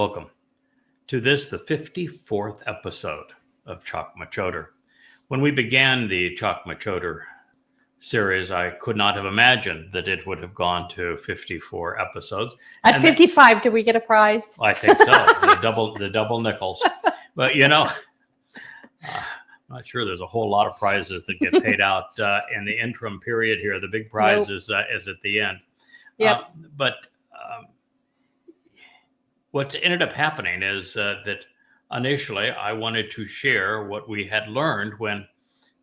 Welcome to this, the 54th episode of Chakmah Choter. When we began the Chakmah Choter series, I could not have imagined that it would have gone to 54 episodes. At 55, do we get a prize? I think so. the double nickels. But I'm not sure there's a whole lot of prizes that get paid out in the interim period here. The big prize is at the end. Yep. But what ended up happening is that initially I wanted to share what we had learned when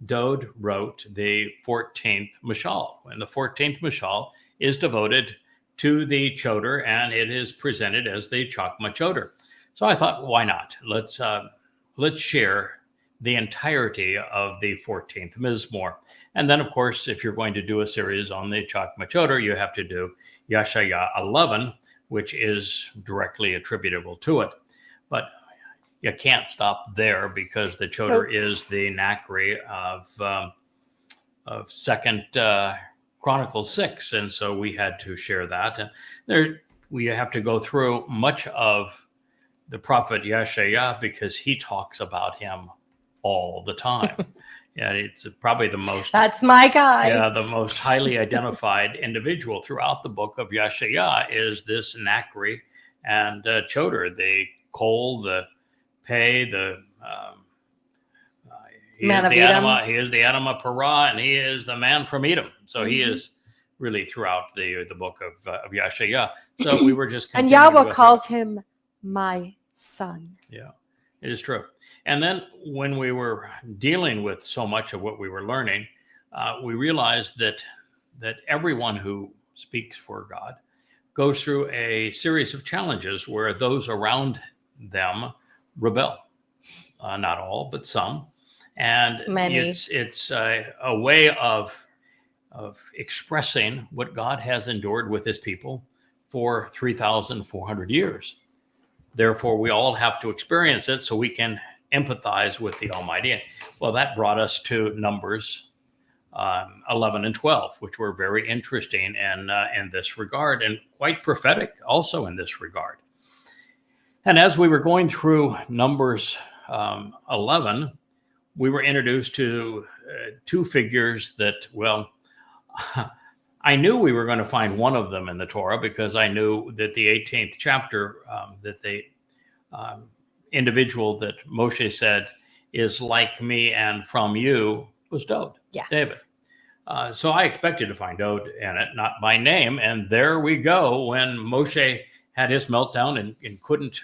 Dode wrote the 14th Mashal. And the 14th Mashal is devoted to the Choter, and it is presented as the Chakmah Choter. So I thought, why not? Let's share the entirety of the 14th Mizmor. And then, of course, if you're going to do a series on the Chakmah Choter, you have to do Yeshaya 11, which is directly attributable to it. But you can't stop there because the Choter is the Nakri of Second Chronicles 6, and so we had to share that. And there we have to go through much of the prophet Yeshaya because he talks about him all the time. Yeah, it's probably the most. That's my guy. Yeah, the most highly identified individual throughout the book of Yeshaya is this Nakri and Choter, the coal, the pay, he is the Adam of Parah, and he is the man from Edom. So he is really throughout the book of Yeshaya. So we were just and Yahweh calls him my son. Yeah, it is true. And then when we were dealing with so much of what we were learning, we realized that everyone who speaks for God goes through a series of challenges where those around them rebel. Not all, but some. And many. It's a way of expressing what God has endured with his people for 3,400 years. Therefore, we all have to experience it so we can empathize with the Almighty. Well, that brought us to Numbers 11 and 12, which were very interesting in this regard and quite prophetic also in this regard. And as we were going through Numbers 11, we were introduced to two figures that, well, I knew we were going to find one of them in the Torah because I knew that the 18th chapter, that the individual that Moshe said is like me and from you was Dode, David. So I expected to find Dode in it, not by name. And there we go when Moshe had his meltdown and couldn't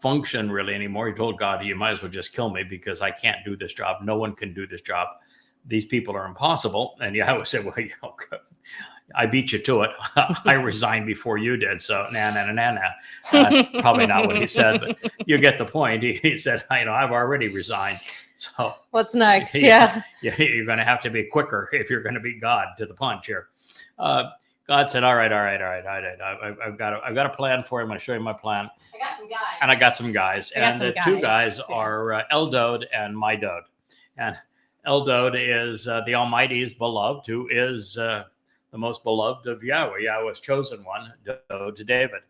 function really anymore. He told God, you might as well just kill me because I can't do this job. No one can do this job. These people are impossible. And Yahweh said, well, I beat you to it. I resigned before you did. So probably not what he said, but you get the point. He said, I've already resigned. So what's next? Yeah, you're going to have to be quicker if you're going to beat God to the punch here. God said, all right. I've got a plan for you. I'm going to show you my plan. I got some guys. And the two guys are Eldod and my Dode. And Eldod is the Almighty's beloved, who is the most beloved of Yahweh, Yahweh's chosen one, Dode to David.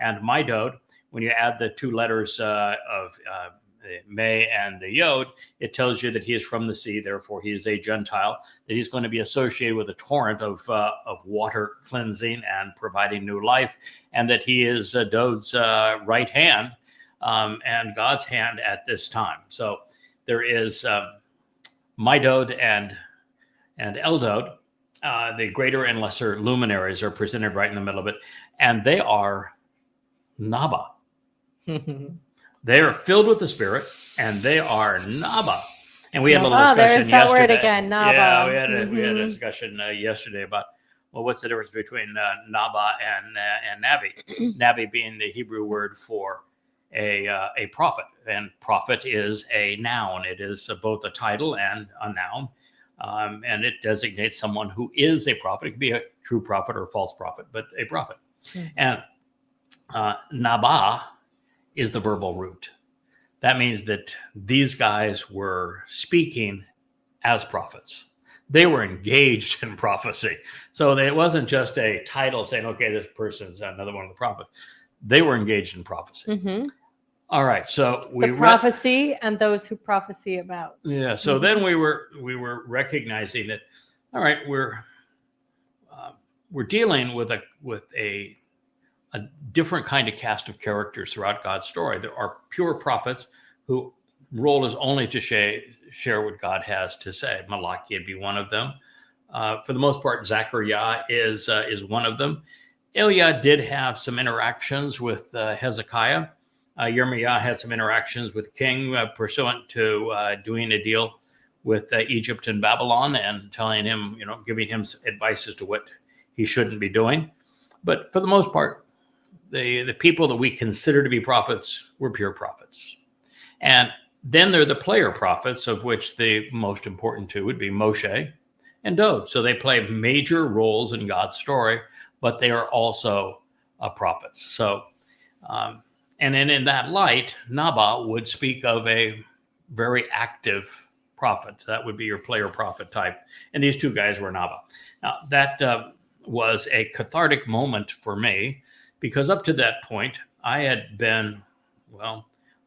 And my Dode, when you add the two letters of the May and the Yod, it tells you that he is from the sea, therefore he is a Gentile, that he's going to be associated with a torrent of water cleansing and providing new life, and that he is Dode's right hand and God's hand at this time. So there is my Dode and Eldod. The greater and lesser luminaries are presented right in the middle of it, and they are Naba. They are filled with the Spirit, and they are Naba. And we had a little discussion there's that yesterday. Word again, Naba. Yeah, we had a discussion yesterday about, well, what's the difference between Naba and Nabi? Nabi being the Hebrew word for a prophet, and prophet is a noun. It is both a title and a noun, and it designates someone who is a prophet. It could be a true prophet or a false prophet, but a prophet. And Naba is the verbal root. That means that these guys were speaking as prophets. They were engaged in prophecy. So it wasn't just a title saying, okay, this person's another one of the prophets. they were engaged in prophecy. Mm-hmm. All right, so The prophecy and those who prophecy about. Yeah, so then we were recognizing that, all right, we're dealing with a different kind of cast of characters throughout God's story. There are pure prophets whose role is only to share what God has to say. Malachi would be one of them. For the most part, Zechariah is one of them. Ilya did have some interactions with Hezekiah. Yirmiah had some interactions with the king pursuant to doing a deal with Egypt and Babylon and telling him, giving him advice as to what he shouldn't be doing. But for the most part, the people that we consider to be prophets were pure prophets. And then there are the player prophets, of which the most important two would be Moshe and Dod. So they play major roles in God's story, but they are also prophets. So, and then in that light, Nabal would speak of a very active prophet. That would be your player prophet type. And these two guys were Nabal. Now, that was a cathartic moment for me, because up to that point, I had been,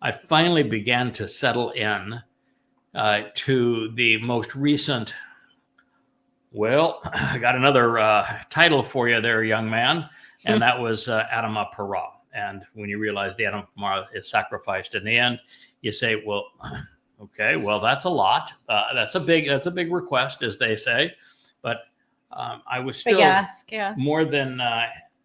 I finally began to settle in to the most recent, I got another title for you there, young man, and that was Adamah Parah. And when you realize the Adamah Parah is sacrificed in the end, you say, well, okay, that's a lot. That's a big request, as they say. But I was still more than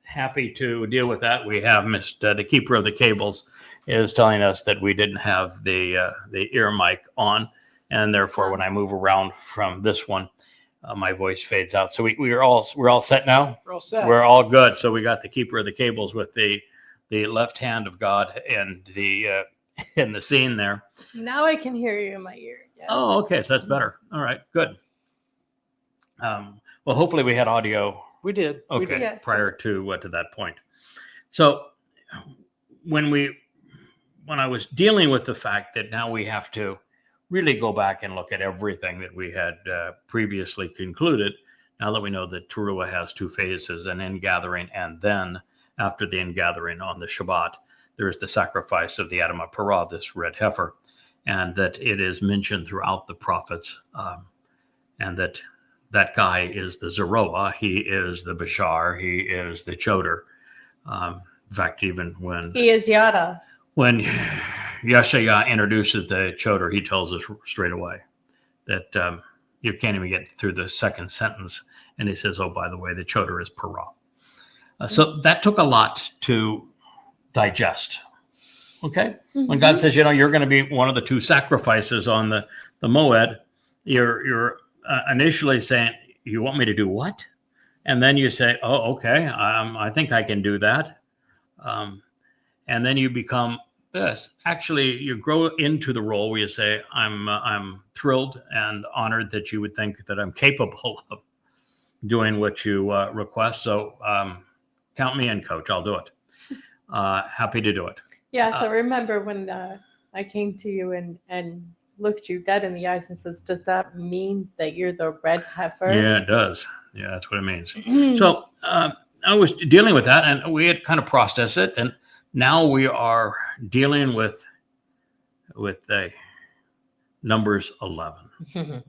happy to deal with that. We have the keeper of the cables is telling us that we didn't have the ear mic on, and therefore when I move around from this one, my voice fades out. So we're all set now. We're all set. We're all good. So we got the keeper of the cables with the left hand of God and the in the scene there. Now I can hear you in my ear. Yeah. Oh, okay. So that's better. All right, good. Well, hopefully we had audio. We did. Okay, We did. Yes. prior to that point. So when I was dealing with the fact that now we have to really go back and look at everything that we had previously concluded, now that we know that Teruah has two phases, an ingathering, and then after the ingathering on the Shabat, there is the sacrifice of the Adamah Parah, this red heifer, and that it is mentioned throughout the prophets, and that guy is the Zeroah, he is the Bashar, he is the Choter. In fact, even when He is Yada. When Yeshaya introduces the Choter, he tells us straight away that you can't even get through the second sentence. And he says, oh, by the way, the Choter is Parah. So that took a lot to digest. Okay? Mm-hmm. When God says, you're going to be one of the two sacrifices on the Moed, you're initially saying, you want me to do what? And then you say, oh, okay, I think I can do that. And then you become this. Actually, you grow into the role where you say, I'm thrilled and honored that you would think that I'm capable of doing what you request. So count me in, coach. I'll do it. Happy to do it. Yeah, so remember when I came to you and looked you dead in the eyes and says, does that mean that you're the red heifer? Yeah, it does. Yeah, that's what it means. So I was dealing with that, and we had kind of processed it, and now we are dealing with the Numbers 11.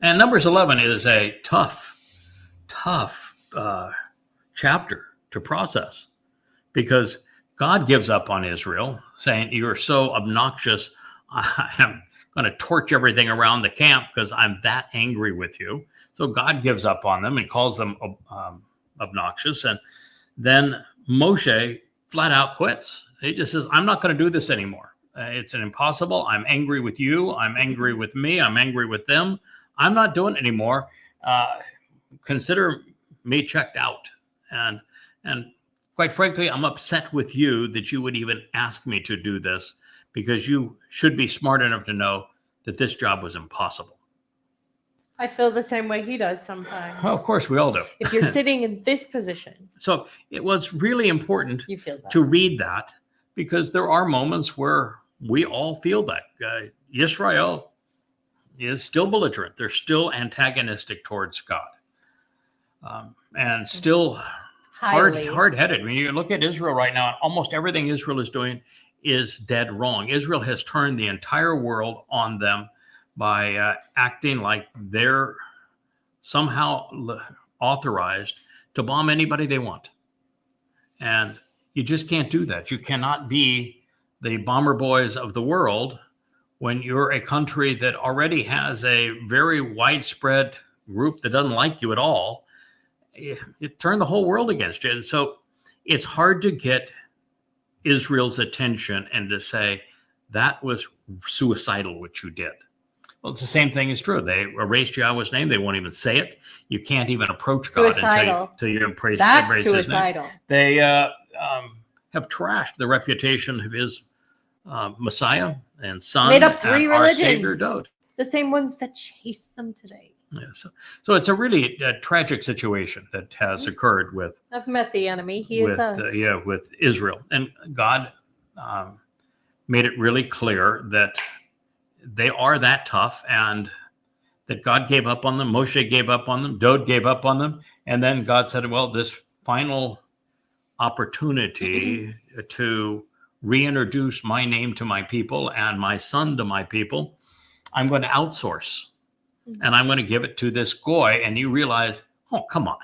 And Numbers 11 is a tough chapter to process, because God gives up on Israel, saying, you're so obnoxious, I'm going to torch everything around the camp because I'm that angry with you. So God gives up on them and calls them obnoxious. And then Moshe flat out quits. He just says, I'm not going to do this anymore. It's an impossible. I'm angry with you. I'm angry with me. I'm angry with them. I'm not doing it anymore. Consider me checked out. And quite frankly, I'm upset with you that you would even ask me to do this, because you should be smart enough to know that this job was impossible. I feel the same way he does sometimes. Well, of course, we all do. If you're sitting in this position, So it was really important you feel that. to read that, because there are moments where we all feel that. Israel is still belligerent. They're still antagonistic towards God, and still hard-headed. When you look at Israel right now, almost everything Israel is doing is dead wrong. Israel has turned the entire world on them by acting like they're somehow authorized to bomb anybody they want. And you just can't do that. You cannot be the bomber boys of the world when you're a country that already has a very widespread group that doesn't like you at all. It turned the whole world against you. And so it's hard to get Israel's attention and to say that was suicidal what you did. Well, it's the same thing is true. They erased Yahweh's name. They won't even say it. You can't even approach God until you embrace his name. They have trashed the reputation of his Messiah and Son, made up 3 our religions, Savior, Dode. the same ones that chase them today. Yeah, so it's a really tragic situation that has occurred with. I've met the enemy. He is us. With Israel, and God made it really clear that they are that tough, and that God gave up on them. Moshe gave up on them. Dode gave up on them, and then God said, "Well, this final opportunity to reintroduce my name to my people and my son to my people, I'm going to outsource." And I'm going to give it to this goy. And you realize, oh, come on.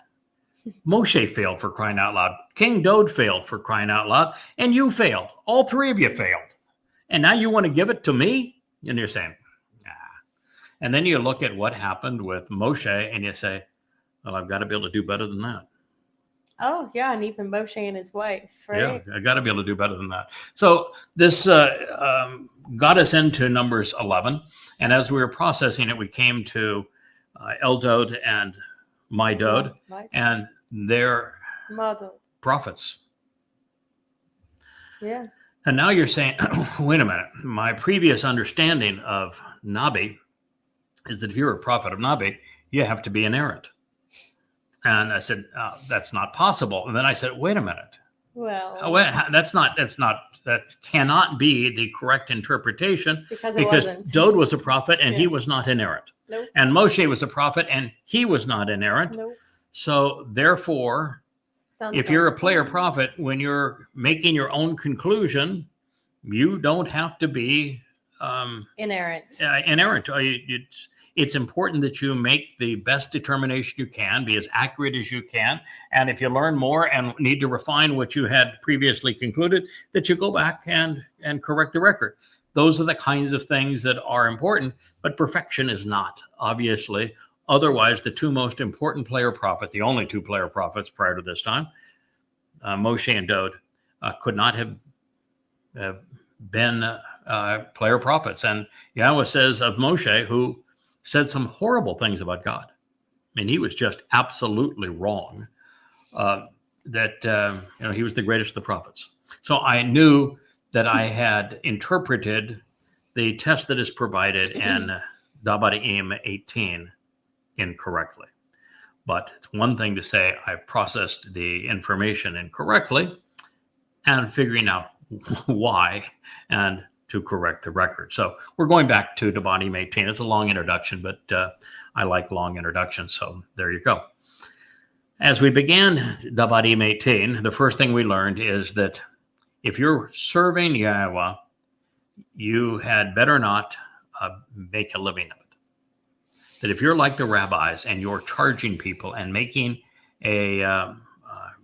Moshe failed, for crying out loud. King Dode failed, for crying out loud. And you failed. All 3 of you failed. And now you want to give it to me? And you're saying, nah. And then you look at what happened with Moshe and you say, well, I've got to be able to do better than that. Oh, yeah. And even Moshe and his wife, right? Yeah, I got to be able to do better than that. So this got us into Numbers 11. And as we were processing it, we came to Eldod and Mydod and their prophets. Yeah. And now you're saying, wait a minute, my previous understanding of Nabi is that if you're a prophet of Nabi, you have to be inerrant. And I said, that's not possible. And then I said, wait a minute. Well, that cannot be the correct interpretation because Dode was a prophet and he was not inerrant. Nope. And Moshe was a prophet and he was not inerrant. Nope. So therefore, if you're a player prophet, when you're making your own conclusion, you don't have to be inerrant. It's important that you make the best determination you can, be as accurate as you can. And if you learn more and need to refine what you had previously concluded, that you go back and correct the record. Those are the kinds of things that are important, but perfection is not, obviously. Otherwise, the 2 most important player prophets, the only 2 player prophets prior to this time, Moshe and Dode, could not have been player prophets. And Yahweh says of Moshe, who said some horrible things about God. I mean, he was just absolutely wrong. That he was the greatest of the prophets. So I knew that I had interpreted the test that is provided in Dabarim 18 incorrectly. But it's one thing to say I processed the information incorrectly and figuring out why and to correct the record. So we're going back to Dabarim 18. It's a long introduction, but I like long introductions. So there you go. As we began Dabarim 18, the first thing we learned is that if you're serving Yahweh, you had better not make a living of it. That if you're like the rabbis and you're charging people and making a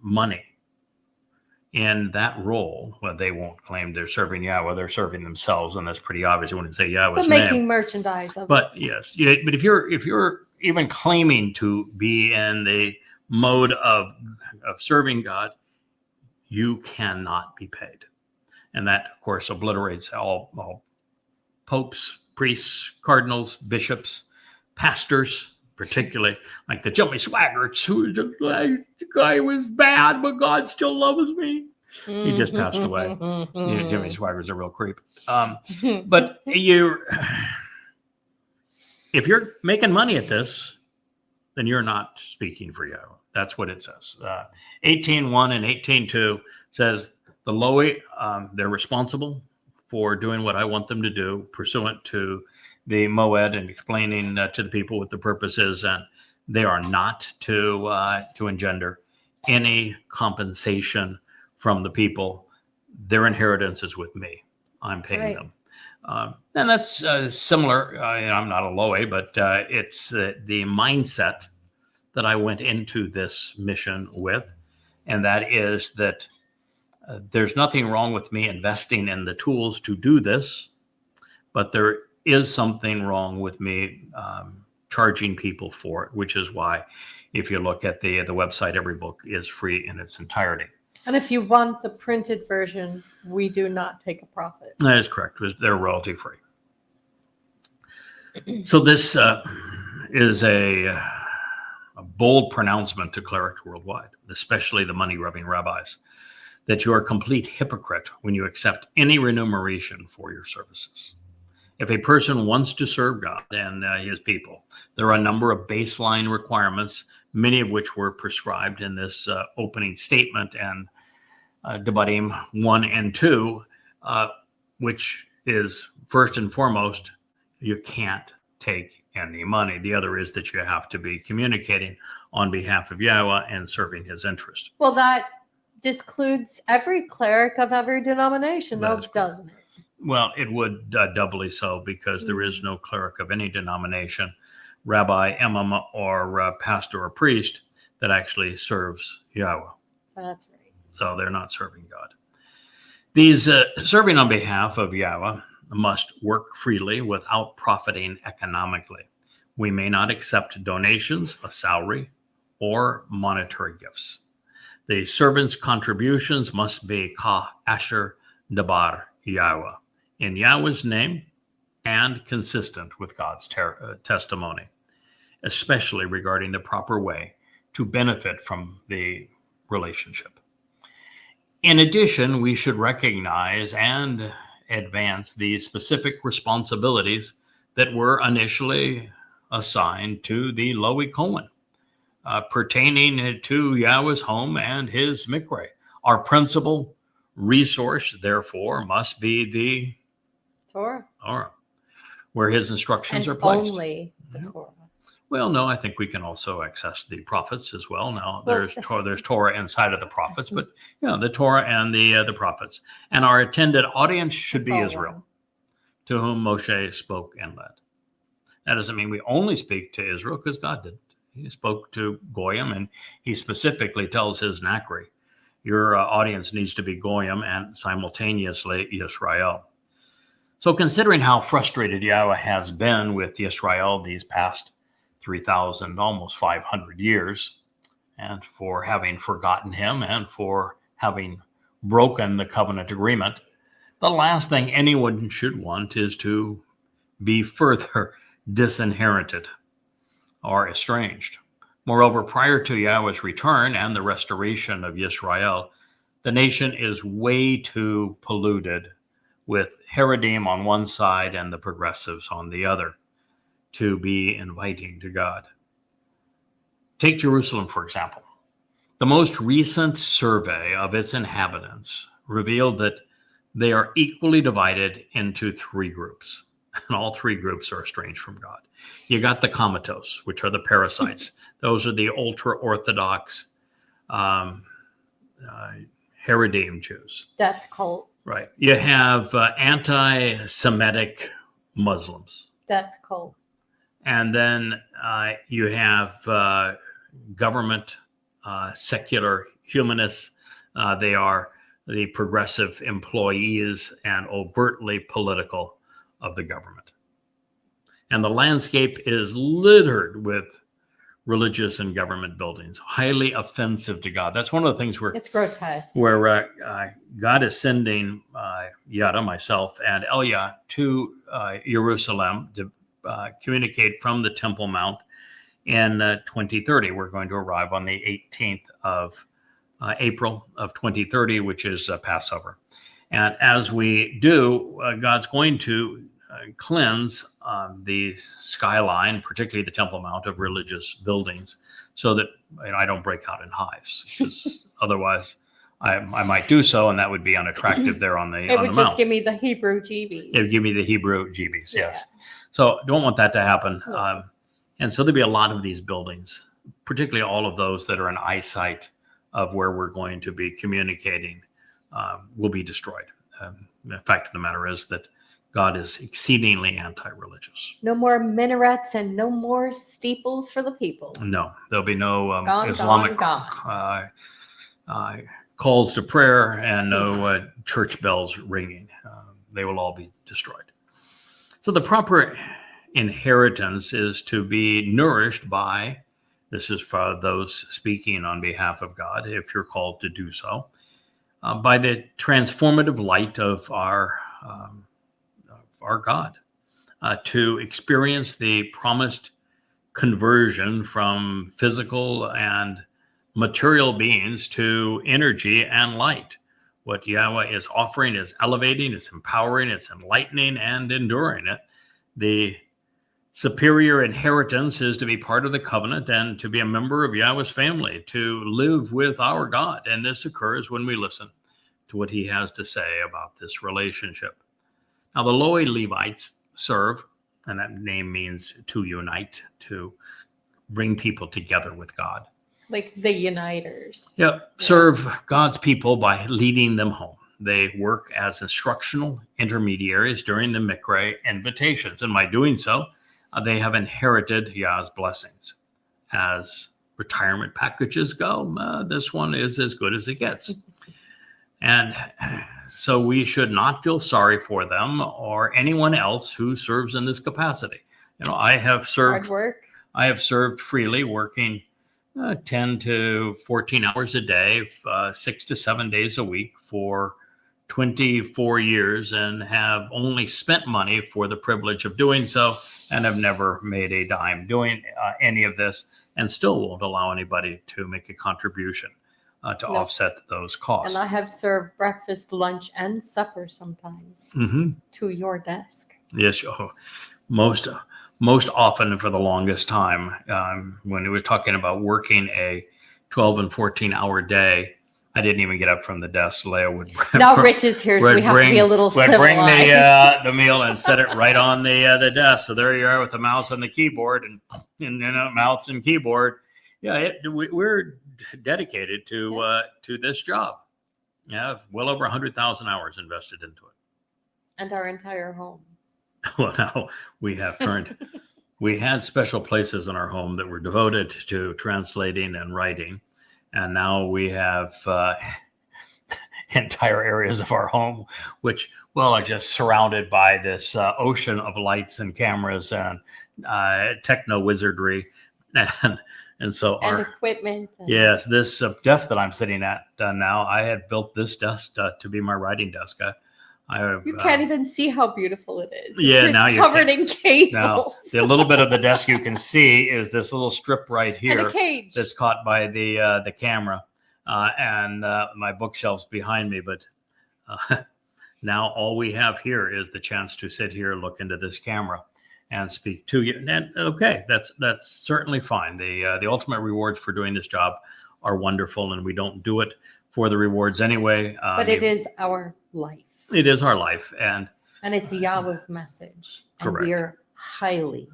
money in that role, well, they won't claim they're serving Yahweh, they're serving themselves, and that's pretty obvious. You wouldn't say Yahweh's name. But making merchandise of it. But yes, but if you're even claiming to be in the mode of serving God, you cannot be paid. And that, of course, obliterates all popes, priests, cardinals, bishops, pastors, particularly like the Jimmy Swaggarts, who the guy was bad, but God still loves me. He just passed away. Jimmy Swaggart's a real creep. But if you're making money at this, then you're not speaking for Yahweh. That's what it says. 18:1 and 18:2 says the Lowy, they're responsible for doing what I want them to do, pursuant to the Moed and explaining to the people what the purpose is, and they are not to engender any compensation from the people. Their inheritance is with me. I'm paying them. And that's similar. I'm not a Loe, but it's the mindset that I went into this mission with. And that is that there's nothing wrong with me investing in the tools to do this, but there is something wrong with me charging people for it, which is why, if you look at the website, every book is free in its entirety. And if you want the printed version, we do not take a profit. That is correct. They're royalty free. So this is a bold pronouncement to clerics worldwide, especially the money-grubbing rabbis, that you are a complete hypocrite when you accept any remuneration for your services. If a person wants to serve God and his people, there are a number of baseline requirements, many of which were prescribed in this opening statement and Devarim 1 and 2, which is first and foremost, you can't take any money. The other is that you have to be communicating on behalf of Yahowah and serving his interest. Well, that discludes every cleric of every denomination, though, doesn't it? Well, it would doubly so, because there is no cleric of any denomination, rabbi, imam, or pastor or priest that actually serves Yahowah. That's right. So they're not serving God. These serving on behalf of Yahowah must work freely without profiting economically. We may not accept donations, a salary, or monetary gifts. The servant's contributions must be ka asher dabar Yahowah, in Yahweh's name and consistent with God's testimony, especially regarding the proper way to benefit from the relationship. In addition, we should recognize and advance the specific responsibilities that were initially assigned to the Lowy Cohen, pertaining to Yahweh's home and his mikveh. Our principal resource, therefore, must be the Torah, where his instructions and are placed. Only the Torah. Well, no, I think we can also access the prophets as well. Now, there's Torah inside of the prophets, but the Torah and the prophets. And our intended audience should be Israel, to whom Moshe spoke and led. That doesn't mean we only speak to Israel, because God didn't. He spoke to Goyim, and he specifically tells his Nakri, your audience needs to be Goyim and simultaneously Yisrael. So considering how frustrated Yahowah has been with Yisrael these past 3,000, almost 500 years, and for having forgotten him and for having broken the covenant agreement, the last thing anyone should want is to be further disinherited or estranged. Moreover, prior to Yahweh's return and the restoration of Yisrael, the nation is way too polluted with Haredim on one side and the progressives on the other to be inviting to God. Take Jerusalem, for example. The most recent survey of its inhabitants revealed that they are equally divided into three groups, and all three groups are estranged from God. You got the comatose, which are the parasites. Those are the ultra-Orthodox Haredim Jews. Death cult. Right. You have anti-Semitic Muslims. Death cult. And then you have government secular humanists. They are the progressive employees and overtly political of the government. And the landscape is littered with religious and government buildings, highly offensive to God. That's one of the things it's grotesque. Where God is sending Yada, myself, and Elia to Jerusalem to communicate from the Temple Mount in 2030. We're going to arrive on the 18th of April of 2030, which is Passover. And as we do, God's going to cleanse the skyline, particularly the Temple Mount, of religious buildings, so that I don't break out in hives. Because otherwise, I might do so, and that would be unattractive there on the It on would the just mount. give me the Hebrew jeebies. It would give me the Hebrew jeebies, yes. Yeah. So don't want that to happen. Yeah. And so there'll be a lot of these buildings, particularly all of those that are in eyesight of where we're going to be communicating will be destroyed. The fact of the matter is that God is exceedingly anti-religious. No more minarets and no more steeples for the people. No, there'll be no Gone, Islamic gone. calls to prayer and no church bells ringing. They will all be destroyed. So the proper inheritance is to be nourished by, this is for those speaking on behalf of God, if you're called to do so, by the transformative light of our God, to experience the promised conversion from physical and material beings to energy and light. What Yahweh is offering is elevating, it's empowering, it's enlightening, and enduring it. The superior inheritance is to be part of the covenant and to be a member of Yahweh's family, to live with our God. And this occurs when we listen to what he has to say about this relationship. Now, the Lowy Levites serve, and that name means to unite, to bring people together with God. Like the uniters. Yep. Serve God's people by leading them home. They work as instructional intermediaries during the Mikra invitations. And by doing so, they have inherited Yah's blessings. As retirement packages go, this one is as good as it gets. And so we should not feel sorry for them or anyone else who serves in this capacity. I have served. Hard work. I have served freely, working 10 to 14 hours a day, 6 to 7 days a week for 24 years, and have only spent money for the privilege of doing so, and have never made a dime doing any of this, and still won't allow anybody to make a contribution to offset those costs. And I have served breakfast, lunch, and supper sometimes to your desk. Yes, most often for the longest time, when we were talking about working a 12 and 14 hour day, I didn't even get up from the desk. Leah would now Rich is here, so we have to be a little civilized. Bring the meal and set it right on the desk. So there you are with the mouse and the keyboard, and mouse and keyboard. Yeah, we're dedicated to this job. Yeah, well over 100,000 hours invested into it, and our entire home. Well, now we have turned. We had special places in our home that were devoted to translating and writing, and now we have entire areas of our home which, are just surrounded by this ocean of lights and cameras and techno wizardry, and so our equipment. Yes, this desk that I'm sitting at now, I had built this desk to be my writing desk. You can't even see how beautiful it is. Yeah, now you're covered in cables. Now, the little bit of the desk you can see is this little strip right here, and a cage that's caught by the camera, and my bookshelves behind me. But now all we have here is the chance to sit here, look into this camera, and speak to you. And okay, that's certainly fine. The ultimate rewards for doing this job are wonderful, and we don't do it for the rewards anyway. But it is our life. It is our life, and it's Yahweh's message, and correct. We are highly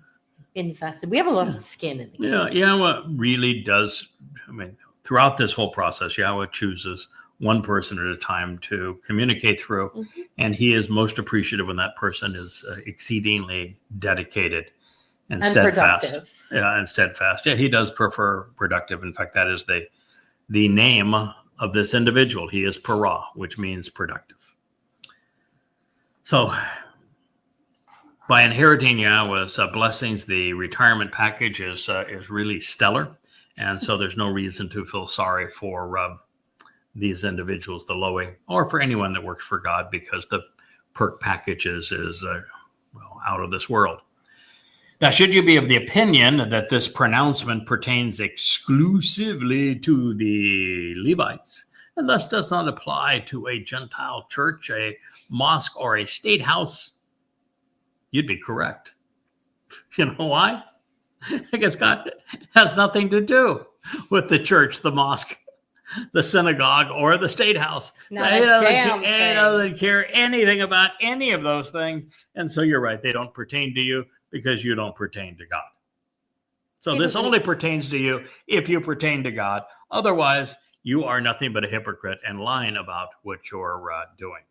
invested. We have a lot of skin in it. Yeah, Yahweh really does. I mean, throughout this whole process, Yahweh chooses one person at a time to communicate through, and he is most appreciative when that person is exceedingly dedicated and steadfast. Productive. Yeah, and steadfast. Yeah, he does prefer productive. In fact, that is the name of this individual. He is Parah, which means productive. So, by inheriting Yahweh's blessings, the retirement package is really stellar, and so there's no reason to feel sorry for these individuals, the Lowy, or for anyone that works for God, because the perk package is out of this world. Now, should you be of the opinion that this pronouncement pertains exclusively to the Levites, and thus does not apply to a Gentile church, a mosque, or a state house, you'd be correct. You know why? I guess God has nothing to do with the church, the mosque, the synagogue, or the state house. He doesn't care anything about any of those things. And so you're right. They don't pertain to you because you don't pertain to God. So this only pertains to you if you pertain to God. Otherwise, you are nothing but a hypocrite and lying about what you're doing.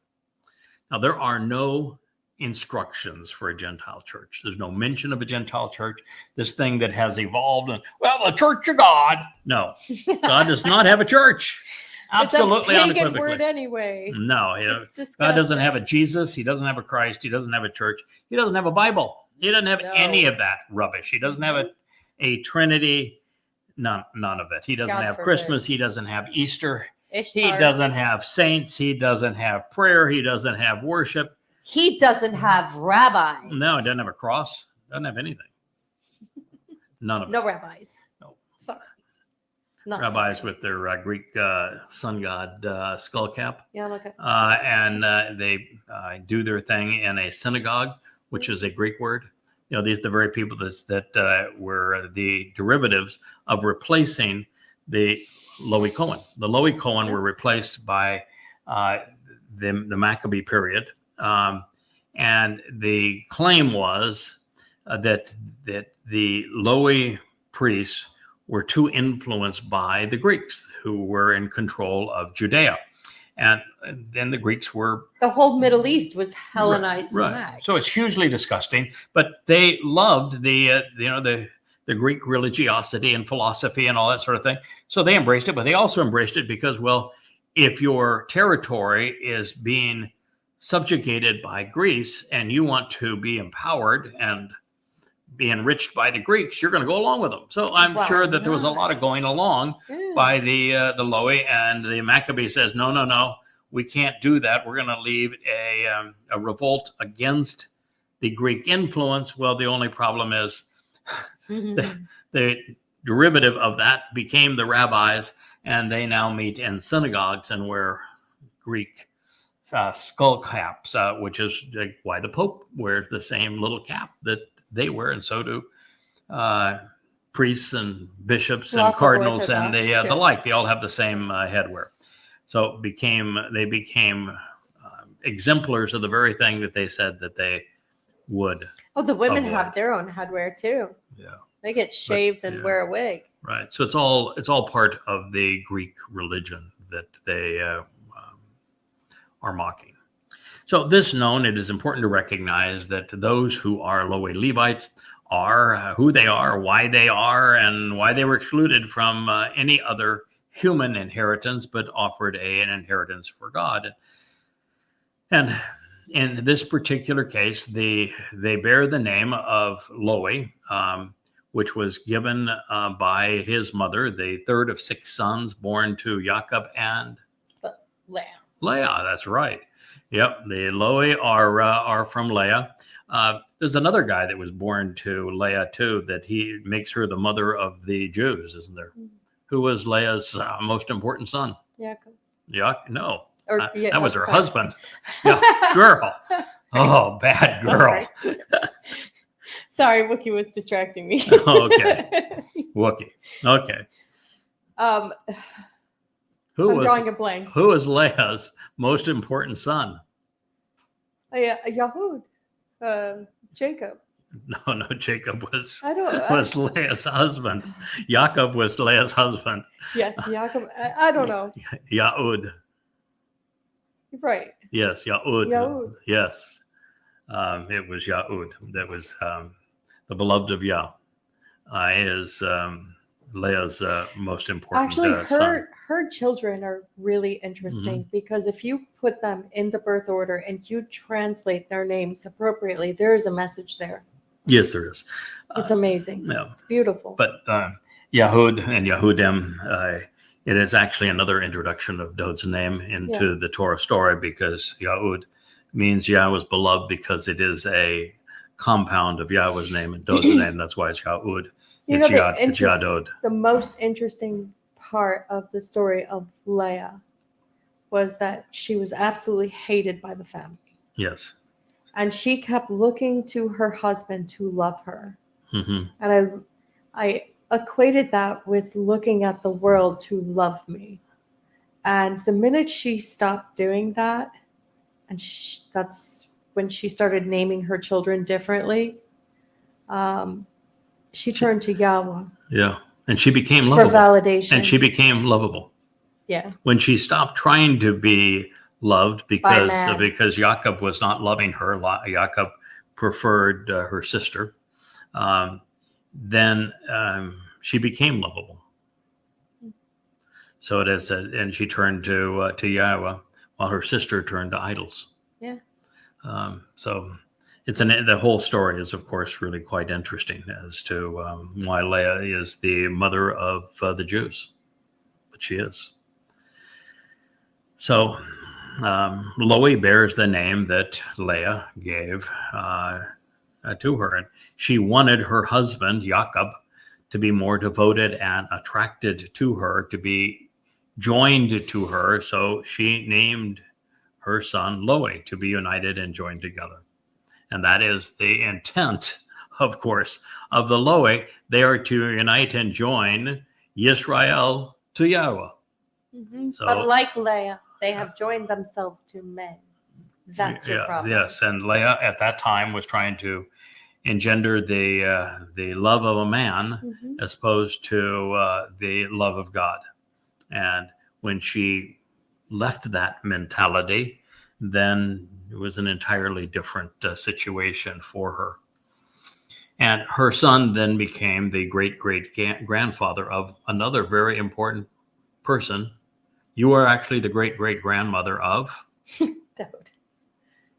Now, there are no instructions for a Gentile church. There's no mention of a Gentile church. This thing that has evolved and, well, the Church of God. No, God does not have a church. Absolutely, it's a pagan unequivocally. word anyway. No, It's God doesn't disgusting. have a Jesus. He doesn't have a Christ. He doesn't have a church. He doesn't have a Bible. He doesn't have any of that rubbish. He doesn't have a Trinity. None of it. He doesn't God have forbid. Christmas. He doesn't have Easter. Ishtar. He doesn't have saints. He doesn't have prayer. He doesn't have worship. He doesn't have rabbis. No, it doesn't have a cross. Doesn't have anything. None of it. No rabbis. No. Sorry. Not Rabbis sorry. with their Greek sun god skull cap. Yeah, look at And they do their thing in a synagogue, which is a Greek word. You know, these are the very people that were the derivatives of replacing the Lowy Cohen. The Lowy Cohen were replaced by the Maccabee period. And the claim was that the Lowy priests were too influenced by the Greeks, who were in control of Judea. And then the Greeks were... The whole Middle East was Hellenized. Right. So it's hugely disgusting, but they loved the Greek religiosity and philosophy and all that sort of thing. So they embraced it, but they also embraced it because, well, if your territory is being subjugated by Greece and you want to be empowered and be enriched by the Greeks, you're going to go along with them. So I'm sure that there was a lot of going along by the Lowy, and the Maccabee says, no, we can't do that. We're going to lead a revolt against the Greek influence. Well, the only problem is the derivative of that became the rabbis, and they now meet in synagogues and wear Greek skull caps, which is why the Pope wears the same little cap that they wear, and so do priests and bishops and cardinals and the like. They all have the same headwear. So they became exemplars of the very thing that they said that they would. Oh, the women avoid. have their own headwear too. Yeah. They get shaved and wear a wig. Right. So it's all part of the Greek religion that they are mocking. So this known, it is important to recognize that those who are Lowy Levites are who they are, why they are, and why they were excluded from any other human inheritance, but offered an inheritance for God. And in this particular case, they bear the name of Lowy, which was given by his mother, the third of 6 sons born to Jacob and Leah. That's right. Yep, the Lowy are from Leah. There's another guy that was born to Leah too, that he makes her the mother of the Jews, isn't there? Who was Leah's most important son? Jacob. No. Or, that was her husband. Yeah, girl. Oh, bad girl. Sorry, Wookie was distracting me. Okay. Wookie. Okay. I'm drawing a blank. Who is Leah's most important son? Yahud. Jacob. No, Jacob was Leah's husband. Jacob was Leah's husband. Yes, Jacob. I don't know. Yahud. Right. Yes, Yahud. Yahud. Yes. It was Yahud. That was the beloved of Yah. Is Leah's most important son. Her children are really interesting because if you put them in the birth order and you translate their names appropriately, there is a message there. Yes, there is. It's amazing. Yeah. It's beautiful. But Yahud and Yahudim, it is actually another introduction of Dod's name into the Torah story, because Yahud means Yah was beloved, because it is a compound of Yahweh's name and Dod's name. That's why it's Yahud. It's Yadod. The most interesting part of the story of Leah was that she was absolutely hated by the family. Yes. And she kept looking to her husband to love her. Mm-hmm. And I equated that with looking at the world to love me. And the minute she stopped doing that, and that's when she started naming her children differently, she turned to Yahweh. Yeah. And she became lovable. For validation. And she became lovable. Yeah. When she stopped trying to be loved because man. Jacob was not loving her, Jacob preferred her sister. Then she became lovable. So it is, and she turned to Yahowah, while her sister turned to idols. Yeah. So the whole story is, of course, really quite interesting as to why Leah is the mother of the Jews, but she is. So Loie bears the name that Leah gave to her, and she wanted her husband Jacob to be more devoted and attracted to her, to be joined to her. So she named her son Loie, to be united and joined together. And that is the intent, of course, of the Loie. They are to unite and join Yisrael to Yahowah. Mm-hmm. So, but like Leah, they have joined themselves to men. That's your problem. Yes, and Leah at that time was trying to engender the love of a man as opposed to the love of God. And when she left that mentality, then it was an entirely different situation for her. And her son then became the great-great-grandfather of another very important person. You are actually the great-great-grandmother of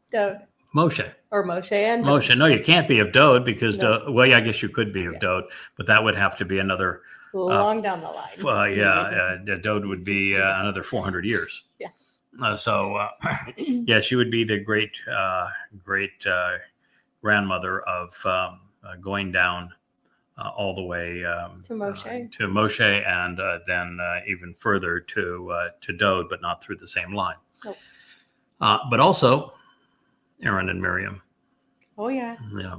Dode. Moshe. Or Moshe and Moshe. No, you can't be of Dode because, No. well, yeah, I guess you could be of Yes. Dode, but that would have to be another. Long down the line. Dode would be another 400 years. Yeah. Yeah, she would be the great grandmother of going down all the way To Moshe. And then even further to Dode, but not through the same line. Nope. But also Aaron and Miriam. Oh, yeah. Yeah.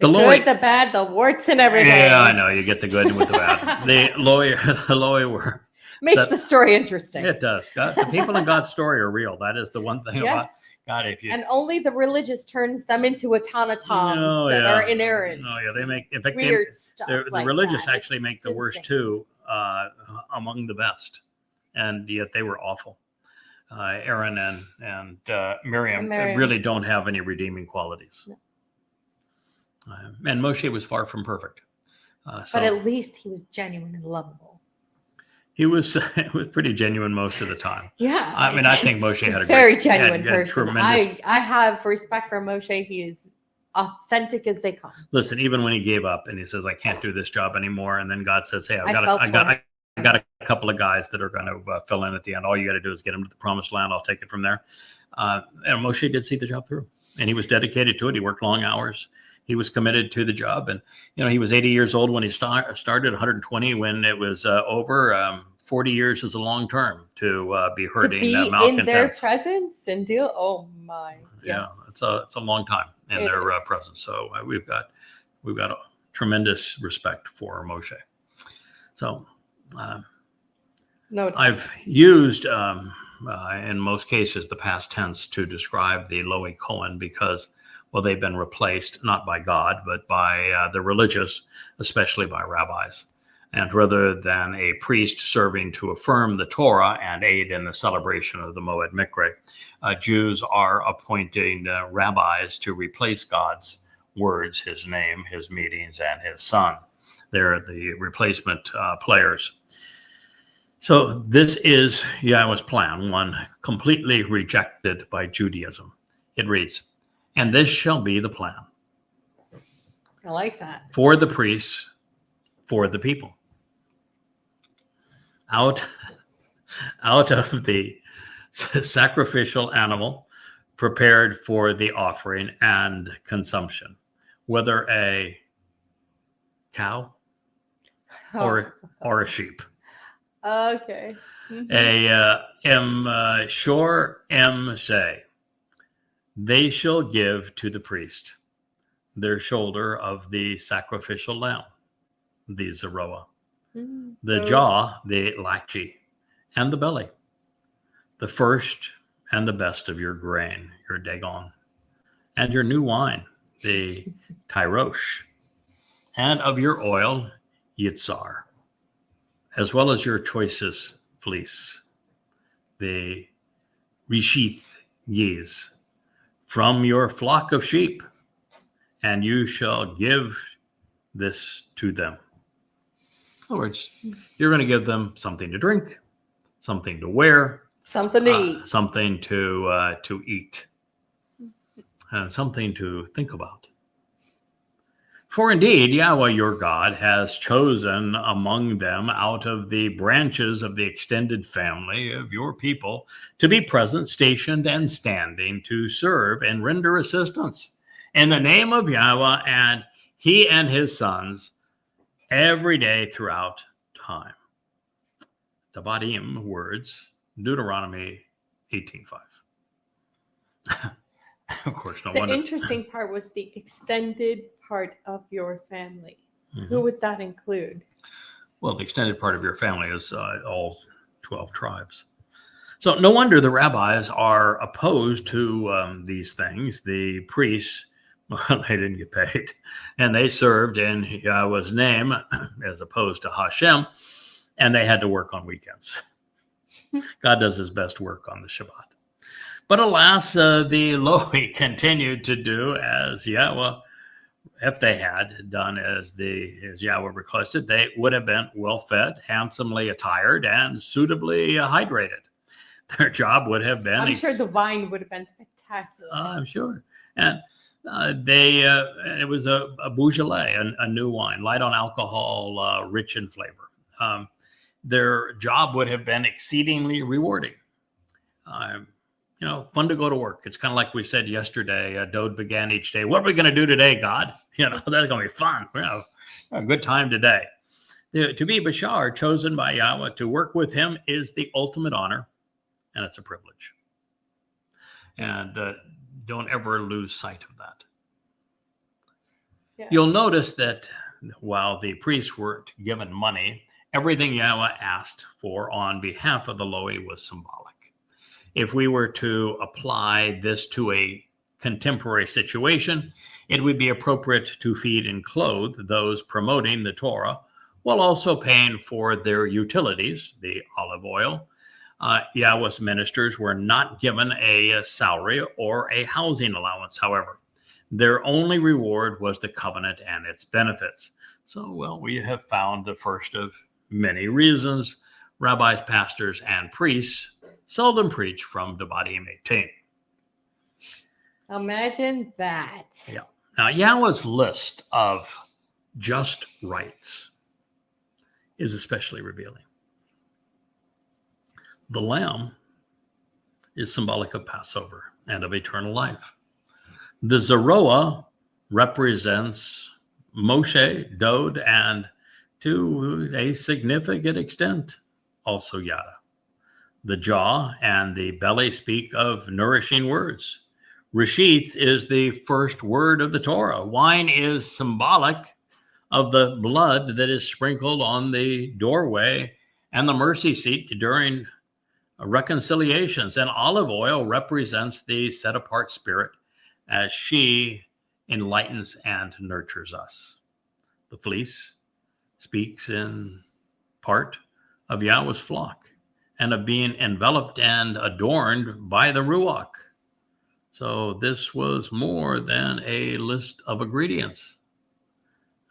The Loie, good, the bad, the warts and everything. yeah, I know. You get the good with the bad. The Loie were. Makes the story interesting. It does. The people in God's story are real. That is the one thing about Yes. God. If you And only the religious turns them into automatons that are inerrant. Oh yeah, they make. In fact, weird stuff. the like religious that. actually make the worst insane. two among the best, and yet they were awful. Aaron and Miriam really don't have any redeeming qualities. No. And Moshe was far from perfect. But at least he was genuine and lovable. He was pretty genuine most of the time. Yeah. I mean, I think Moshe had a very great, genuine had person. tremendous. I have respect for Moshe. He is authentic as they come. Listen, even when he gave up and he says, "I can't do this job anymore," and then God says, "Hey, I got a couple of guys that are going to fill in at the end. All you got to do is get them to the promised land. I'll take it from there." And Moshe did see the job through, and he was dedicated to it. He worked long hours. He was committed to the job, and he was 80 years old when he started, 120 when it was over. 40 years is a long term to be herding to be malcontents. in their presence and deal. Oh my! Yeah, it's a long time in their presence. So we've got a tremendous respect for Moshe. So No, I've used in most cases the past tense to describe the Loie Cohen because, well, they've been replaced not by God but by the religious, especially by rabbis. And rather than a priest serving to affirm the Torah and aid in the celebration of the Moed Mikre, Jews are appointing rabbis to replace God's words, his name, his meetings, and his son. They're the replacement players. So this is Yahowah's plan, one completely rejected by Judaism. It reads, "And this shall be the plan I like that. for the priests, for the people. Out of the sacrificial animal prepared for the offering and consumption, whether a cow or a sheep. Okay. Mm-hmm. Say, they shall give to the priest their shoulder of the sacrificial lamb, the zeroah, the jaw, the lachchi, and the belly, the first and the best of your grain, your dagon, and your new wine, the tyrosh, and of your oil, yitzar, as well as your choicest fleece, the reshith yees, from your flock of sheep, and you shall give this to them. In other words, you're going to give them something to drink, something to wear, Something to eat. something to eat, and something to think about. For indeed, Yahweh your God has chosen among them out of the branches of the extended family of your people to be present, stationed, and standing to serve and render assistance in the name of Yahweh and he and his sons every day throughout time. Devarim words, Deuteronomy 18:5. Of course, no The wonder. interesting part was the extended part of your family. Mhm. Who would that include? Well, the extended part of your family is all 12 tribes. So no wonder the rabbis are opposed to these things. The priests, well, they didn't get paid, and they served in Yahweh's name as opposed to Hashem, and they had to work on weekends. God does his best work on the Shabbat. But alas, the Lohi continued to do as Yahweh, if they had done as Yahweh requested, they would have been well-fed, handsomely attired, and suitably hydrated. Their job would have been... I'm sure the wine would have been spectacular. I'm sure. And it was a Beaujolais, a new wine, light on alcohol, rich in flavor. Their job would have been exceedingly rewarding. Fun to go to work. It's kind of like we said yesterday, Dode began each day. What are we going to do today, God? That's going to be fun. We have a good time today. To be Bashar, chosen by Yahweh to work with him, is the ultimate honor, and it's a privilege. And don't ever lose sight of that. Yeah. You'll notice that while the priests weren't given money, everything Yahweh asked for on behalf of the Lohi was symbolic. If we were to apply this to a contemporary situation, it would be appropriate to feed and clothe those promoting the Torah while also paying for their utilities, the olive oil. Yahweh's ministers were not given a salary or a housing allowance, however. Their only reward was the covenant and its benefits. So, we have found the first of many reasons rabbis, pastors, and priests seldom preach from Devarim 18. Imagine that. Yeah. Now, Yahweh's list of just rights is especially revealing. The lamb is symbolic of Passover and of eternal life. The Zeroah represents Moshe, Dode, and to a significant extent, also Yada. The jaw and the belly speak of nourishing words. Reshith is the first word of the Torah. Wine is symbolic of the blood that is sprinkled on the doorway and the mercy seat during reconciliations. And olive oil represents the set-apart spirit as she enlightens and nurtures us. The fleece speaks in part of Yahweh's flock and of being enveloped and adorned by the Ruach. So this was more than a list of ingredients.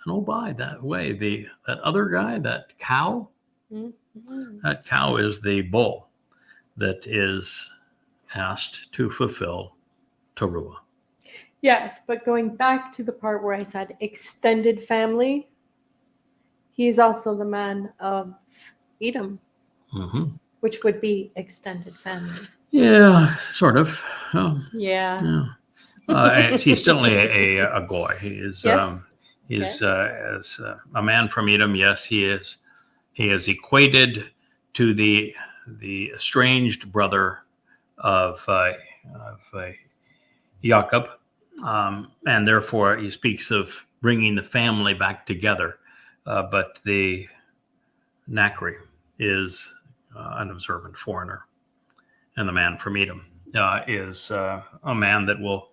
And oh, by that way, that other guy, that cow, that cow is the bull that is asked to fulfill Towrah. Yes, but going back to the part where I said extended family, he's also the man of Edom, which would be extended family. Yeah, sort of. Yeah. He's still a goy. He is. Yes. He's as a man from Edom. Yes, he is. He is equated to the estranged brother of Jacob, and therefore he speaks of bringing the family back together. But the Nakri is an observant foreigner, and the man from Edom is a man that will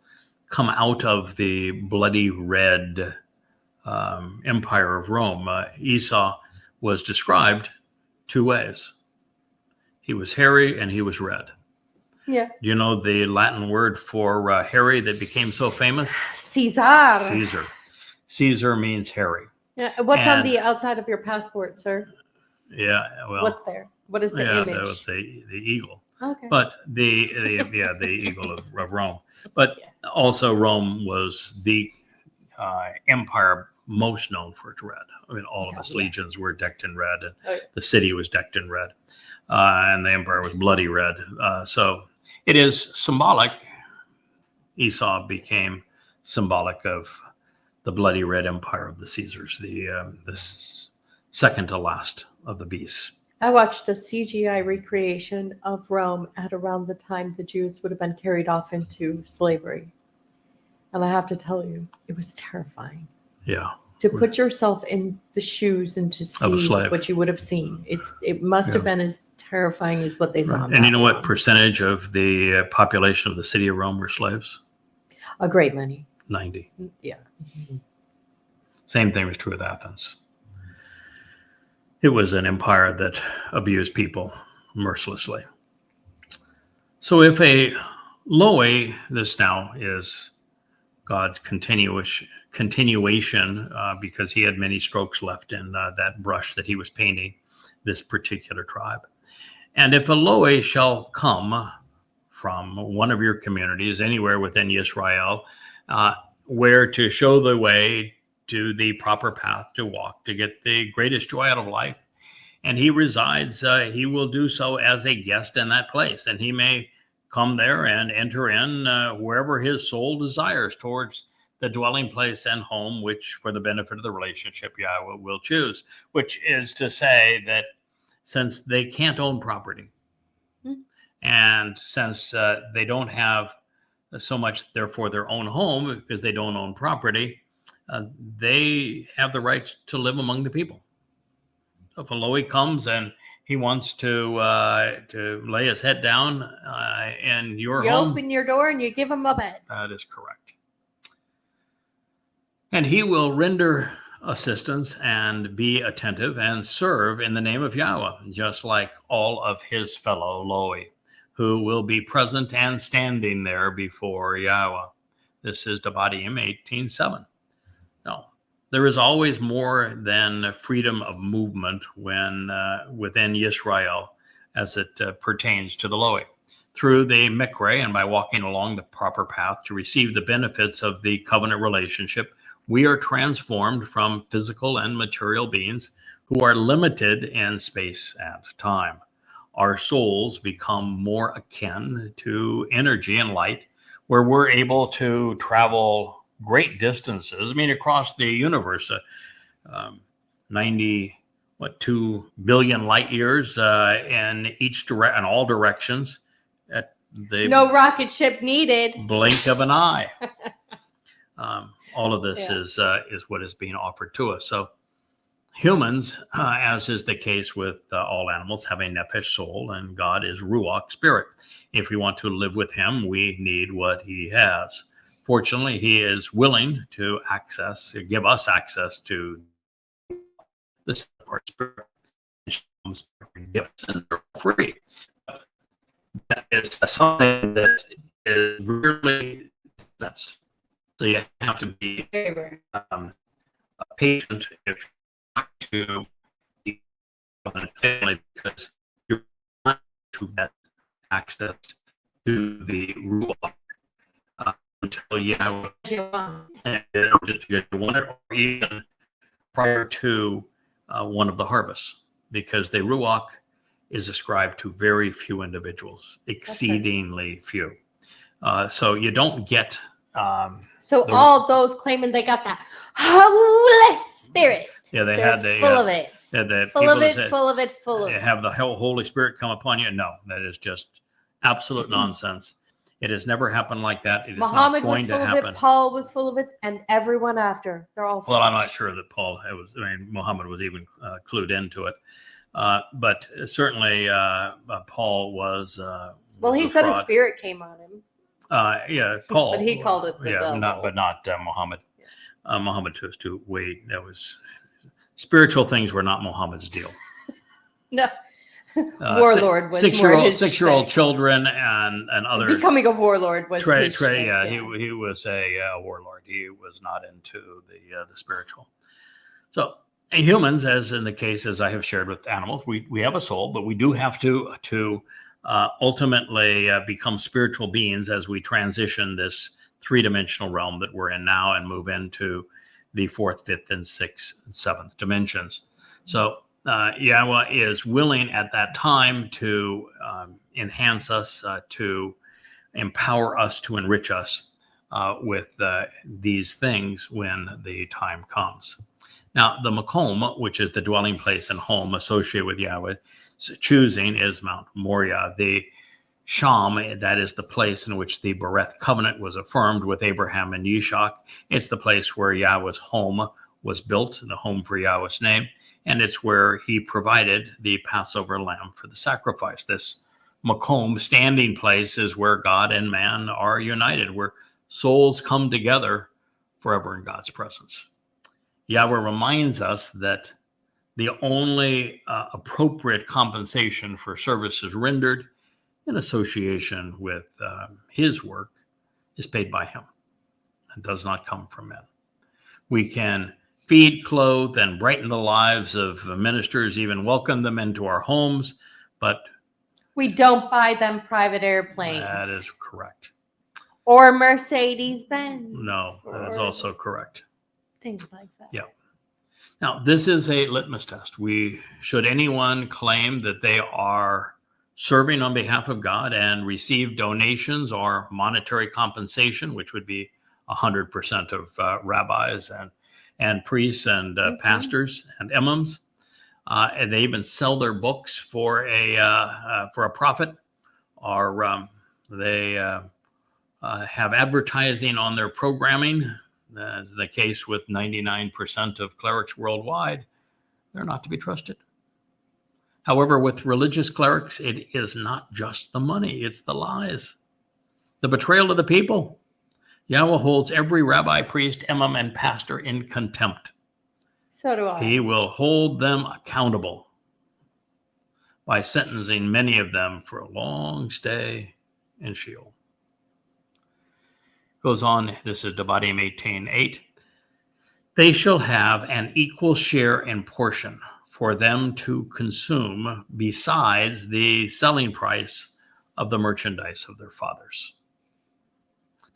come out of the bloody red empire of Rome. Esau was described two ways. He was hairy and he was red. Yeah. Do you know the Latin word for hairy that became so famous? Caesar. Caesar. Caesar means hairy. Yeah. What's on the outside of your passport, sir? Yeah. Well, what's there? What is the image? That was the eagle. Okay. But the eagle of Rome. But also Rome was the empire most known for its red. I mean, all of its legions were decked in red, and the city was decked in red, and the empire was bloody red. So it is symbolic. Esau became symbolic of the bloody red empire of the Caesars, the second to last of the beasts. I watched a CGI recreation of Rome at around the time the Jews would have been carried off into slavery. And I have to tell you, it was terrifying. Yeah. To put yourself in the shoes and to see what you would have seen. It must have been as terrifying as what they saw. And you know what percentage of the population of the city of Rome were slaves? A great many. 90. Yeah. Same thing was true with Athens. It was an empire that abused people mercilessly. So if a Loe, this now is God's continuation, because he had many strokes left in that brush that he was painting this particular tribe. And if a Loe shall come from one of your communities, anywhere within Israel, where to show the way to the proper path to walk, to get the greatest joy out of life. And he resides, he will do so as a guest in that place. And he may come there and enter in wherever his soul desires towards the dwelling place and home, which for the benefit of the relationship, Yahowah will choose, which is to say that since they can't own property, and since they don't have so much, therefore, their own home, because they don't own property, they have the rights to live among the people. If a Loe comes and he wants to lay his head down in your home, you open your door and you give him a bed. That is correct. And he will render assistance and be attentive and serve in the name of Yahowah, just like all of his fellow Loe, who will be present and standing there before Yahowah. This is Devarim 18:7. No, there is always more than freedom of movement when within Yisrael as it pertains to the Loe. Through the Mikre and by walking along the proper path to receive the benefits of the covenant relationship, we are transformed from physical and material beings who are limited in space and time. Our souls become more akin to energy and light, where we're able to travel great distances. I mean, across the universe, 2 billion light years in all directions. At the No rocket ship needed. blink of an eye. All of this is what is being offered to us. So humans, as is the case with all animals, have a nefesh soul, and God is ruach spirit. If we want to live with him, we need what he has. Fortunately, he is willing to give us access to this part spirit. Gifts, and they're free. That is something that is really that's. So you have to be patient if you want to be a family, because you're not to get access to the ruach until you have just you want it, or even prior to one of the harvests, because the ruach is ascribed to very few individuals, exceedingly few. So you don't get. So all those claiming they got that Holy Spirit. Yeah, they They're had the full of it. Full of it. Full of They it. have the Holy Spirit come upon you. No, that is just absolute nonsense. It has never happened like that. It is Muhammad not going was full to of happen. it. Paul was full of it. And everyone after. They're all Well, I'm not sure that Muhammad was even clued into it. But certainly Paul was. Well, he said a spirit came on him. Yeah, Paul. But he called it the devil. Not Muhammad. Muhammad was too way. That was spiritual things were not Muhammad's deal. No. Warlord was more his six-year-old thing. children and other. Becoming a warlord was Trey, his shtick, yeah, he was a warlord. He was not into the spiritual. So humans, as in the cases I have shared with animals, we have a soul, but we do have to ultimately become spiritual beings as we transition this three-dimensional realm that we're in now and move into the fourth, fifth, and sixth, and seventh dimensions. So Yahweh is willing at that time to enhance us, to empower us, to enrich us with these things when the time comes. Now, the Makom, which is the dwelling place and home associated with Yahweh, choosing is Mount Moriah. The Sham, that is the place in which the Bereth covenant was affirmed with Abraham and Yishak. It's the place where Yahweh's home was built, the home for Yahweh's name, and it's where he provided the Passover lamb for the sacrifice. This Makom, standing place, is where God and man are united, where souls come together forever in God's presence. Yahweh reminds us that the only appropriate compensation for services rendered in association with his work is paid by him and does not come from men. We can feed, clothe, and brighten the lives of ministers, even welcome them into our homes, but we don't buy them private airplanes. That is correct. Or Mercedes-Benz. No, that is also correct. Things like that. Yeah. Now, this is a litmus test. Should anyone claim that they are serving on behalf of God and receive donations or monetary compensation, which would be 100% of rabbis and priests and pastors and imams, and they even sell their books for a profit, or they have advertising on their programming, as the case with 99% of clerics worldwide, they're not to be trusted. However, with religious clerics, it is not just the money, it's the lies, the betrayal of the people. Yahweh holds every rabbi, priest, imam, and pastor in contempt. So do I. He will hold them accountable by sentencing many of them for a long stay in Sheol. Goes on, this is Devarim 18:8. They shall have an equal share and portion for them to consume besides the selling price of the merchandise of their fathers.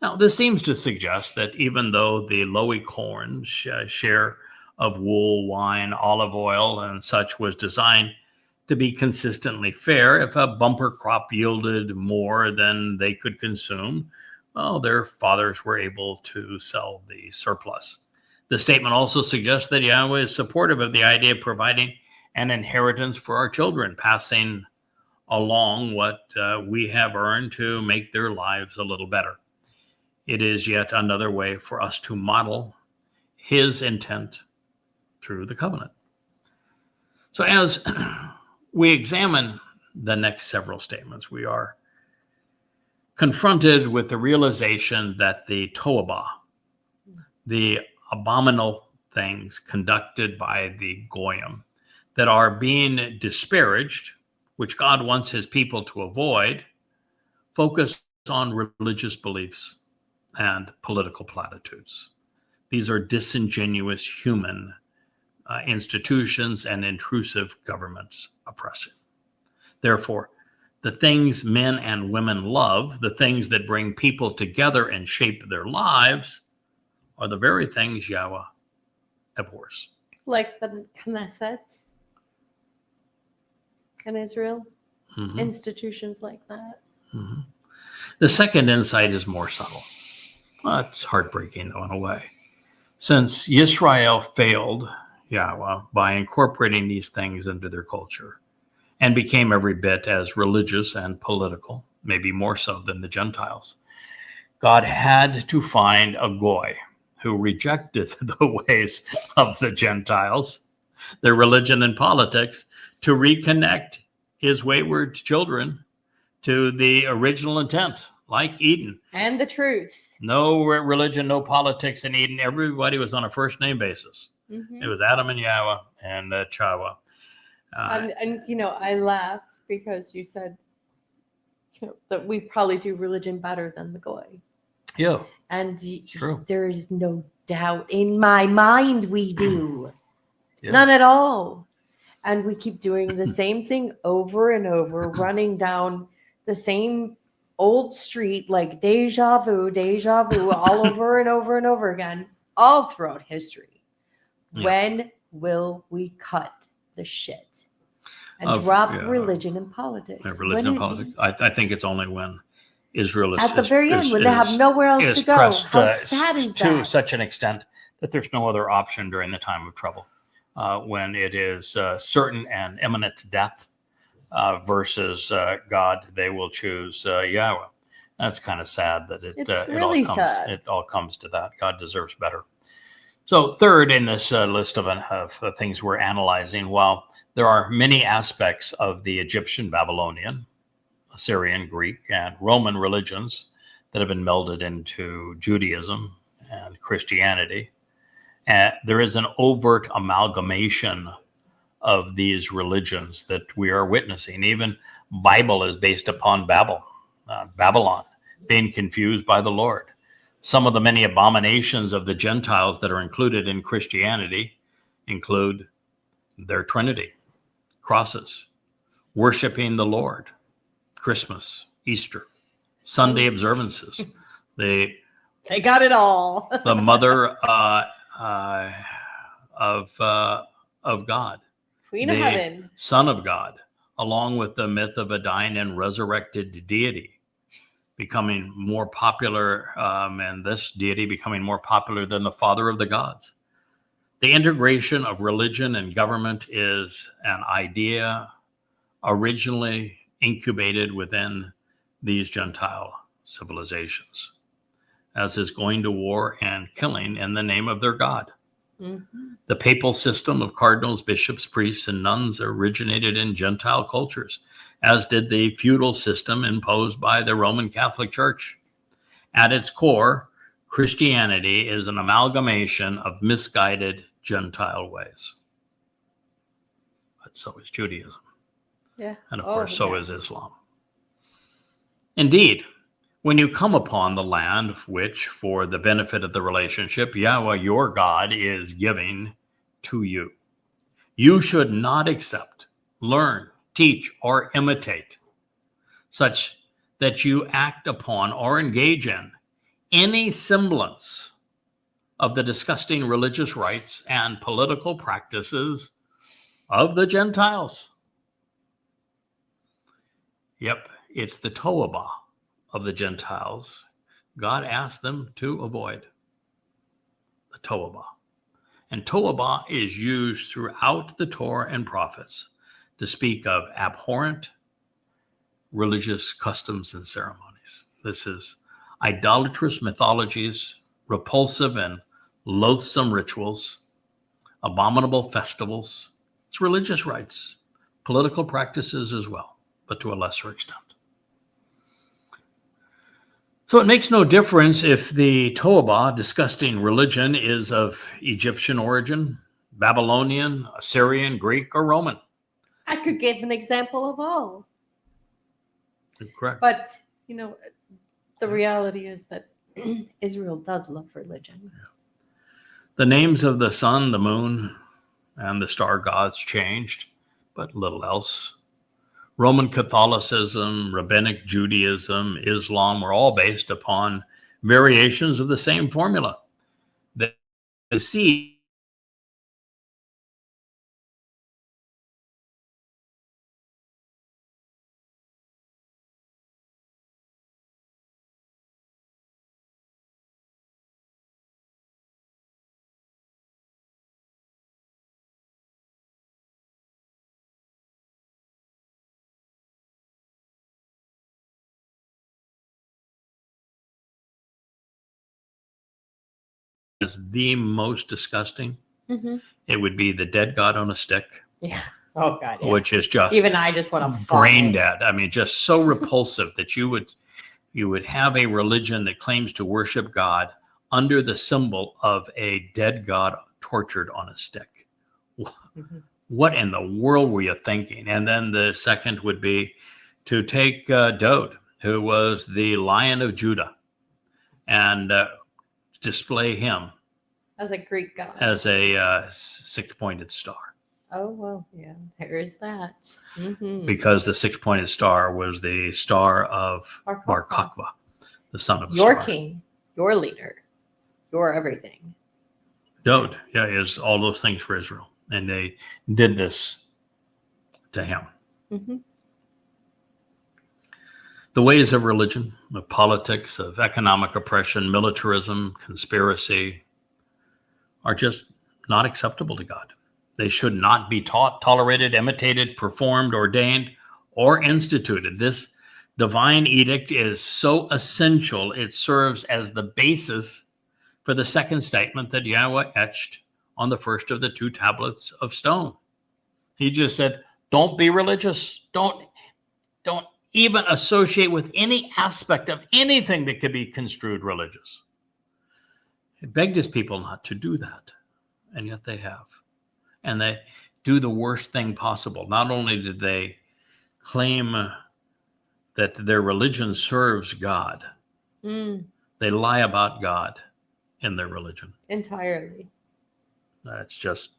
Now, this seems to suggest that even though the Lowy corn share of wool, wine, olive oil, and such was designed to be consistently fair, if a bumper crop yielded more than they could consume, well, their fathers were able to sell the surplus. The statement also suggests that Yahweh is supportive of the idea of providing an inheritance for our children, passing along what we have earned to make their lives a little better. It is yet another way for us to model his intent through the covenant. So as we examine the next several statements, we are confronted with the realization that the Toabah, the abominable things conducted by the Goyim that are being disparaged, which God wants his people to avoid, focus on religious beliefs and political platitudes. These are disingenuous human institutions and intrusive governments oppressing. Therefore, the things men and women love, the things that bring people together and shape their lives, are the very things Yahweh abhors. Like the Knesset in Israel, institutions like that. Mm-hmm. The second insight is more subtle. Well, it's heartbreaking, though, in a way. Since Yisrael failed Yahweh by incorporating these things into their culture and became every bit as religious and political, maybe more so than the Gentiles, God had to find a goy who rejected the ways of the Gentiles, their religion and politics, to reconnect his wayward children to the original intent, like Eden. And the truth. No religion, no politics in Eden. Everybody was on a first name basis. It was Adam and Yahweh and Chakmah. And you know, I laugh because you said that we probably do religion better than the goy. Yeah. And True. there is no doubt in my mind we do. Yeah. None at all. And we keep doing the same thing over and over, running down the same old street like deja vu, all over and over and over again, all throughout history. Yeah. When will we cut the shit and drop religion and politics? Religion and politics. I think it's only when Israel is at the very end, when they have nowhere else to go. Pressed, How sad is that? To such an extent that there's no other option during the time of trouble. When it is certain and imminent death versus God, they will choose Yahweh. That's kind of sad that it all comes to that. God deserves better. So third in this list of things we're analyzing, while there are many aspects of the Egyptian, Babylonian, Assyrian, Greek, and Roman religions that have been melded into Judaism and Christianity, there is an overt amalgamation of these religions that we are witnessing. Even Bible is based upon Babylon, being confused by the Lord. Some of the many abominations of the Gentiles that are included in Christianity include their Trinity, crosses, worshiping the Lord, Christmas, Easter, Sunday observances. They got it all. The mother of God, Queen of Heaven, Son of God, along with the myth of a dying and resurrected deity becoming more popular, and this deity becoming more popular than the Father of the gods. The integration of religion and government is an idea originally incubated within these Gentile civilizations, as is going to war and killing in the name of their God. Mm-hmm. The papal system of cardinals, bishops, priests, and nuns originated in Gentile cultures, as did the feudal system imposed by the Roman Catholic Church. At its core, Christianity is an amalgamation of misguided Gentile ways. But so is Judaism. Yeah. And of course, so is Islam. Indeed, when you come upon the land which, for the benefit of the relationship, Yahweh your God is giving to you, you should not accept, learn, teach, or imitate, such that you act upon or engage in any semblance of the disgusting religious rites and political practices of the Gentiles. Yep, it's the Towrah of the Gentiles God asked them to avoid. The Towrah. And Towrah is used throughout the Torah and prophets to speak of abhorrent religious customs and ceremonies. This is idolatrous mythologies, repulsive and loathsome rituals, abominable festivals. It's religious rites, political practices as well, but to a lesser extent. So it makes no difference if the Towrah, disgusting religion, is of Egyptian origin, Babylonian, Assyrian, Greek, or Roman. I could give an example of all. Correct. But, the reality is that Israel does love religion. Yeah. The names of the sun, the moon, and the star gods changed, but little else. Roman Catholicism, Rabbinic Judaism, Islam were all based upon variations of the same formula. The seed is the most disgusting. Mm-hmm. It would be the dead God on a stick. Yeah. Oh God. Yeah. Which is just even I just want to brain dead. I mean, just so repulsive that you would have a religion that claims to worship God under the symbol of a dead God tortured on a stick. Mm-hmm. What in the world were you thinking? And then the second would be to take Dode, who was the Lion of Judah, and display him As a Greek god. as a six-pointed star. Oh, well, yeah, there is that. Mhm. Because the six-pointed star was the star of Bar Kokhba, the son of the Your star. king, your leader, your everything. Dode, yeah, is all those things for Israel. And they did this to him. Mhm. The ways of religion, of politics, of economic oppression, militarism, conspiracy are just not acceptable to God. They should not be taught, tolerated, imitated, performed, ordained, or instituted. This divine edict is so essential, it serves as the basis for the second statement that Yahweh etched on the first of the two tablets of stone. He just said, don't be religious. Don't even associate with any aspect of anything that could be construed religious. He begged his people not to do that, and yet they have. And they do the worst thing possible. Not only did they claim that their religion serves God, they lie about God in their religion. Entirely. That's just,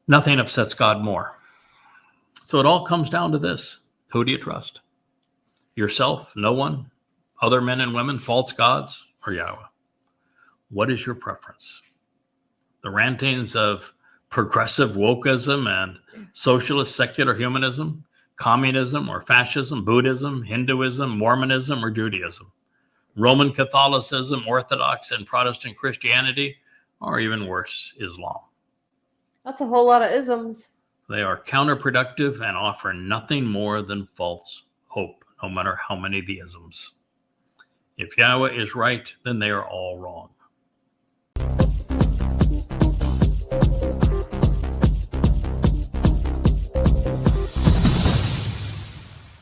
nothing upsets God more. So it all comes down to this. Who do you trust? Yourself, no one, other men and women, false gods, or Yahweh? What is your preference? The rantings of progressive wokeism and socialist secular humanism, communism or fascism, Buddhism, Hinduism, Mormonism, or Judaism, Roman Catholicism, Orthodox and Protestant Christianity, or even worse, Islam. That's a whole lot of isms. They are counterproductive and offer nothing more than false hope, no matter how many the isms. If Yahweh is right, then they are all wrong.